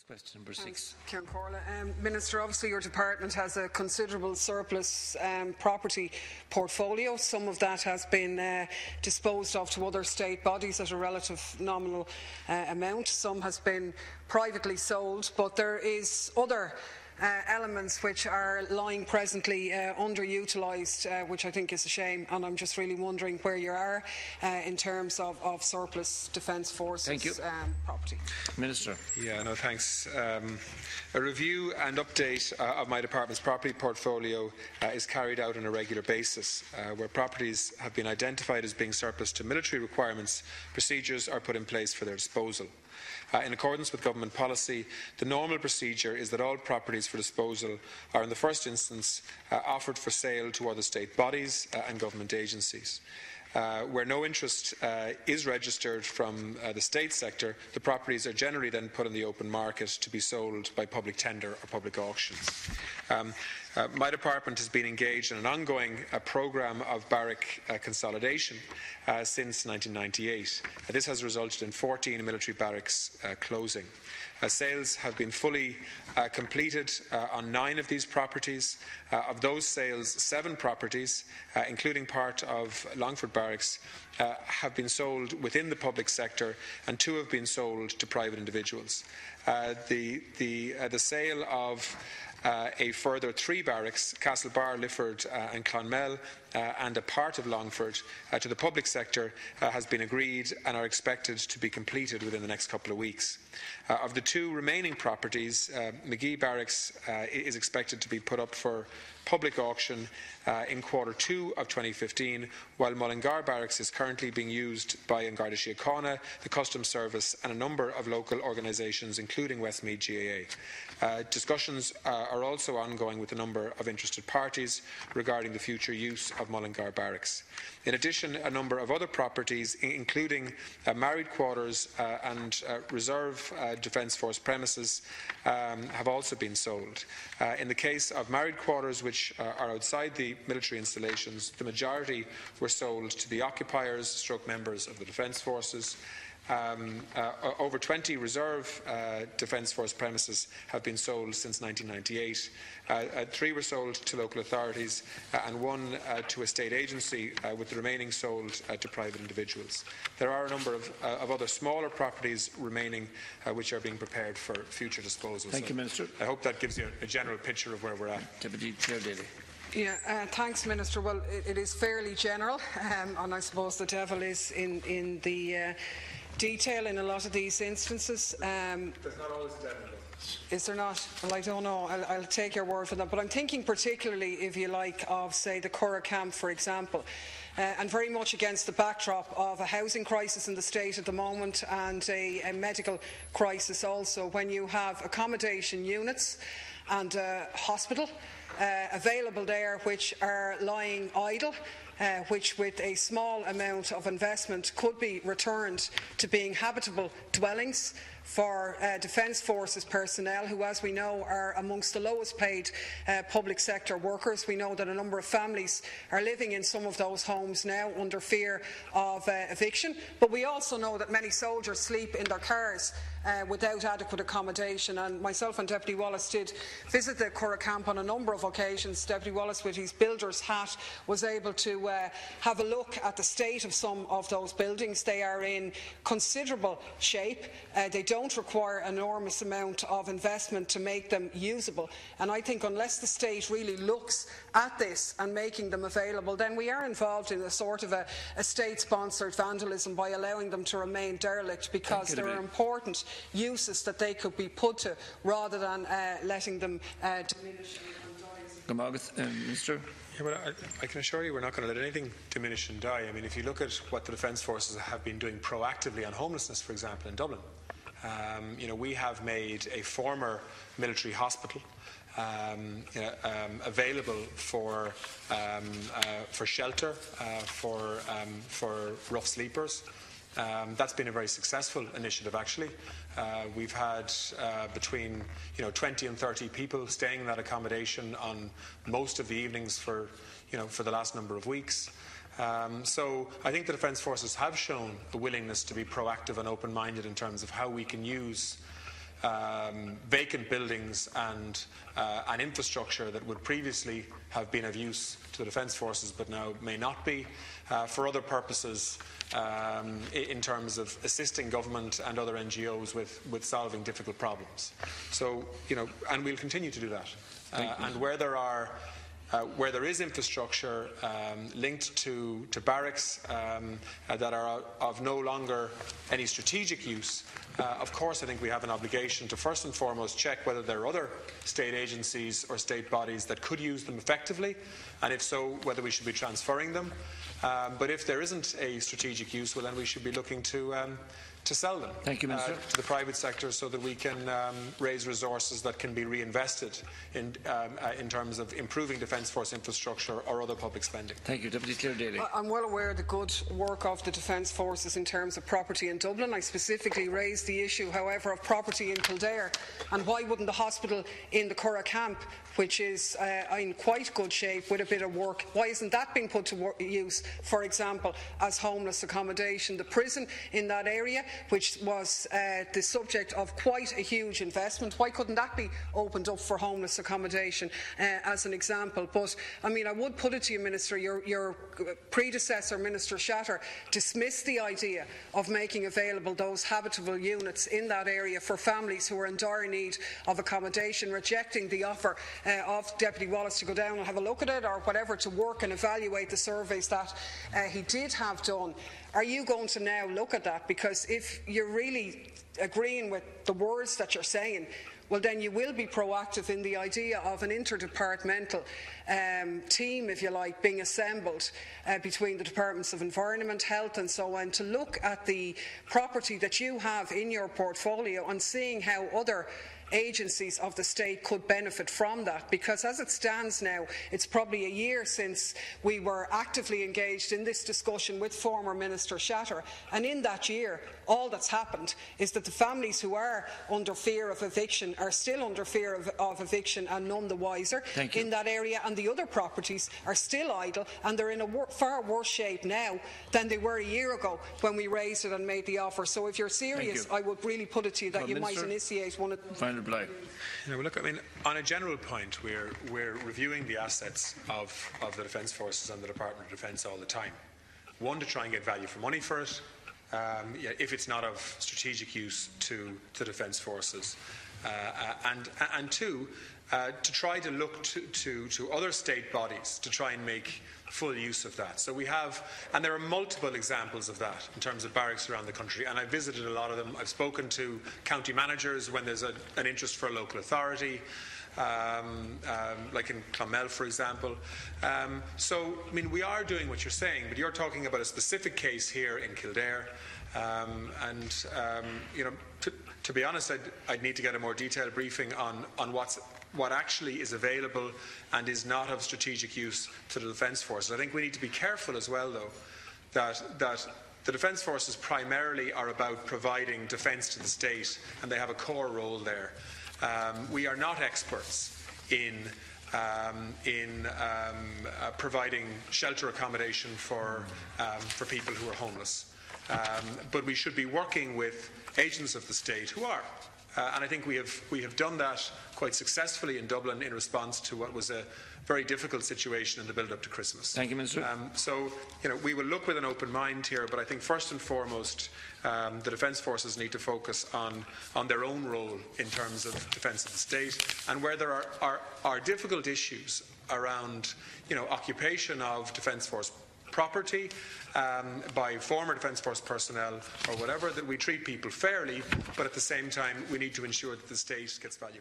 Question number 6. Ciaran Corla. Minister, obviously your department has a considerable surplus property portfolio. Some of that has been disposed of to other state bodies at a relative nominal amount. Some has been privately sold, but there is other elements which are lying presently underutilised, which I think is a shame, and I'm just really wondering where you are in terms of surplus Defence Forces property. Minister. Yeah, no, thanks. A review and update of my department's property portfolio is carried out on a regular basis. Where properties have been identified as being surplus to military requirements, procedures are put in place for their disposal. In accordance with government policy, the normal procedure is that all properties for disposal are in the first instance offered for sale to other state bodies and government agencies. Where no interest is registered from the state sector, the properties are generally then put on the open market to be sold by public tender or public auctions. My department has been engaged in an ongoing programme of barrack consolidation since 1998. This has resulted in 14 military barracks closing. Sales have been fully completed on 9 of these properties. Of those sales, 7 properties, including part of Longford Barracks, have been sold within the public sector, and 2 have been sold to private individuals. The sale of a further 3 barracks, Castlebar, Lifford and Clonmel, and a part of Longford to the public sector has been agreed and are expected to be completed within the next couple of weeks. Of the 2 remaining properties, Magee Barracks is expected to be put up for public auction in Q2 of 2015, while Mullingar Barracks is currently being used by An Garda Síochána, the Customs Service and a number of local organisations, including Westmeath GAA. Discussions are also ongoing with a number of interested parties regarding the future use of Mullingar Barracks. In addition, a number of other properties, including married quarters and reserve Defence Force premises, have also been sold. In the case of married quarters which are outside the military installations, the majority were sold to the occupiers, stroke members of the Defence Forces. Over 20 reserve Defence Force premises have been sold since 1998. 3 were sold to local authorities and 1 to a state agency, with the remaining sold to private individuals. There are a number of other smaller properties remaining which are being prepared for future disposal. Thank you, Minister. I hope that gives you a general picture of where we're at. Deputy Clare Daly. Yeah, thanks, Minister. Well, it is fairly general, and I suppose the devil is in the detail in a lot of these instances. There's not always a devil. Is there not? Well, I don't know. I'll take your word for that. But I'm thinking particularly, if you like, of, say, the Curragh camp, for example, and very much against the backdrop of a housing crisis in the state at the moment and a medical crisis also, when you have accommodation units and a hospital available there which are lying idle, which with a small amount of investment could be returned to being habitable dwellings for Defence Forces personnel who, as we know, are amongst the lowest paid public sector workers. We know that a number of families are living in some of those homes now under fear of eviction, but we also know that many soldiers sleep in their cars without adequate accommodation, and myself and Deputy Wallace did visit the Curragh camp on a number of occasions. Deputy Wallace, with his builder's hat, was able to have a look at the state of some of those buildings. They are in considerable shape. They don't require an enormous amount of investment to make them usable, and I think unless the state really looks at this and making them available, then we are involved in a sort of a state-sponsored vandalism by allowing them to remain derelict, because there are important uses that they could be put to rather than letting them diminish and die. Minister. Yeah, well, I can assure you we're not going to let anything diminish and die. I mean, if you look at what the Defence Forces have been doing proactively on homelessness, for example, in Dublin, we have made a former military hospital available for shelter for rough sleepers. That's been a very successful initiative, actually. We've had between 20 and 30 people staying in that accommodation on most of the evenings for the last number of weeks. So I think the Defence Forces have shown a willingness to be proactive and open-minded in terms of how we can use vacant buildings and infrastructure that would previously have been of use to the Defence Forces but now may not be, for other purposes in terms of assisting government and other NGOs with solving difficult problems. So, and we'll continue to do that. And where there is infrastructure linked to barracks that are of no longer any strategic use, of course I think we have an obligation to first and foremost check whether there are other state agencies or state bodies that could use them effectively, and if so, whether we should be transferring them. But if there isn't a strategic use, well then we should be looking to sell them to the private sector so that we can raise resources that can be reinvested in terms of improving Defence Force infrastructure or other public spending. Thank you. Deputy Clare Daly. I'm well aware of the good work of the Defence Forces in terms of property in Dublin. I specifically raised the issue, however, of property in Kildare, and why wouldn't the hospital in the Curragh camp, which is in quite good shape with a bit of work, why isn't that being put to use, for example, as homeless accommodation? The prison in that area, which was the subject of quite a huge investment, why couldn't that be opened up for homeless accommodation as an example? But I mean, I would put it to you, Minister, your predecessor, Minister Shatter, dismissed the idea of making available those habitable units in that area for families who are in dire need of accommodation, rejecting the offer of Deputy Wallace to go down and have a look at it, or whatever, to work and evaluate the surveys that he did have done. Are you going to now look at that? Because if you're really agreeing with the words that you're saying, well then you will be proactive in the idea of an interdepartmental team, if you like, being assembled between the Departments of Environment, Health and so on, to look at the property that you have in your portfolio and seeing how other agencies of the state could benefit from that, because as it stands now, it's probably a year since we were actively engaged in this discussion with former Minister Shatter, and in that year all that's happened is that the families who are under fear of eviction are still under fear of eviction and none the wiser in that area, and the other properties are still idle and they're in a far worse shape now than they were a year ago when we raised it and made the offer. So if you're serious, I would really put it to you that you might initiate one of reply. Well, look, I mean, on a general point, we're reviewing the assets of the Defence Forces and the Department of Defence all the time. One, to try and get value for money for it, if it's not of strategic use to the Defence Forces, and two, to try to look to other state bodies to try and make full use of that. So we have, and there are multiple examples of that in terms of barracks around the country, and I've visited a lot of them. I've spoken to county managers when there's an interest for a local authority, like in Clonmel, for example. So, I mean, we are doing what you're saying, but you're talking about a specific case here in Kildare, you know, to be honest, I'd need to get a more detailed briefing on what actually is available and is not of strategic use to the Defence Forces. I think we need to be careful as well, though, that the Defence Forces primarily are about providing defence to the state, and they have a core role there. We are not experts in providing shelter accommodation for people who are homeless, but we should be working with agents of the state who are. And I think we have done that quite successfully in Dublin in response to what was a very difficult situation in the build-up to Christmas. Thank you, Minister. So, you know, we will look with an open mind here, but I think first and foremost, the Defence Forces need to focus on their own role in terms of defence of the state, and where there are difficult issues around, you know, occupation of Defence Force property by former Defence Force personnel or whatever, that we treat people fairly, but at the same time we need to ensure that the state gets value.